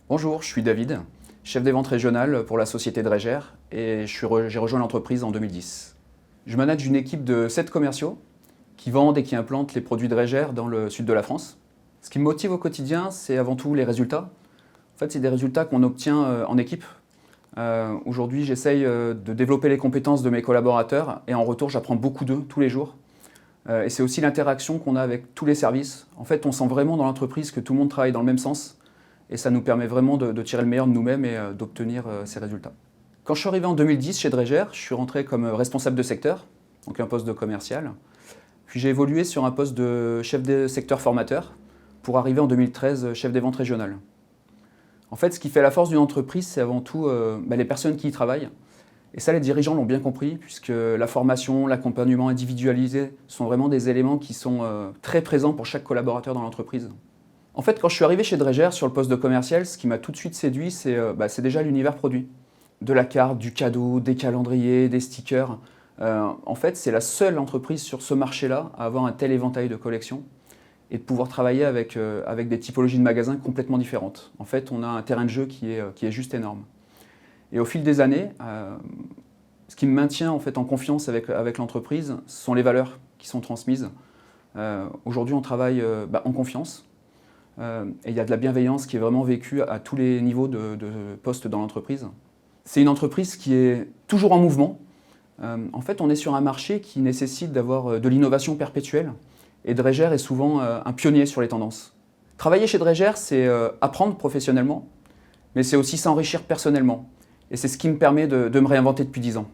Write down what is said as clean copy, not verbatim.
Bonjour, je suis David, chef des ventes régionales pour la société Drégère et j'ai rejoint l'entreprise en 2010. Je manage une équipe de 7 commerciaux qui vendent et qui implantent les produits Drégère dans le sud de la France. Ce qui me motive au quotidien, c'est avant tout les résultats. En fait, c'est des résultats qu'on obtient en équipe. Aujourd'hui, j'essaye de développer les compétences de mes collaborateurs et en retour, j'apprends beaucoup d'eux tous les jours. Et c'est aussi l'interaction qu'on a avec tous les services. En fait, on sent vraiment dans l'entreprise que tout le monde travaille dans le même sens. Et ça nous permet vraiment de tirer le meilleur de nous-mêmes et d'obtenir ces résultats. Quand je suis arrivé en 2010 chez Drégère, je suis rentré comme responsable de secteur, donc un poste de commercial. Puis j'ai évolué sur un poste de chef de secteur formateur pour arriver en 2013 chef des ventes régionales. En fait, ce qui fait la force d'une entreprise, c'est avant tout les personnes qui y travaillent. Et ça, les dirigeants l'ont bien compris, puisque la formation, l'accompagnement individualisé sont vraiment des éléments qui sont très présents pour chaque collaborateur dans l'entreprise. En fait, quand je suis arrivé chez Drégère sur le poste de commercial, ce qui m'a tout de suite séduit, c'est déjà l'univers produit. De la carte, du cadeau, des calendriers, des stickers. En fait, c'est la seule entreprise sur ce marché-là à avoir un tel éventail de collections et de pouvoir travailler avec des typologies de magasins complètement différentes. En fait, on a un terrain de jeu qui est juste énorme. Et au fil des années, ce qui me maintient en fait en confiance avec l'entreprise, ce sont les valeurs qui sont transmises. Aujourd'hui, on travaille en confiance. Et il y a de la bienveillance qui est vraiment vécue à tous les niveaux de postes dans l'entreprise. C'est une entreprise qui est toujours en mouvement. En fait, on est sur un marché qui nécessite d'avoir de l'innovation perpétuelle. Et Drégère est souvent un pionnier sur les tendances. Travailler chez Drégère, c'est apprendre professionnellement, mais c'est aussi s'enrichir personnellement. Et c'est ce qui me permet de me réinventer depuis 10 ans.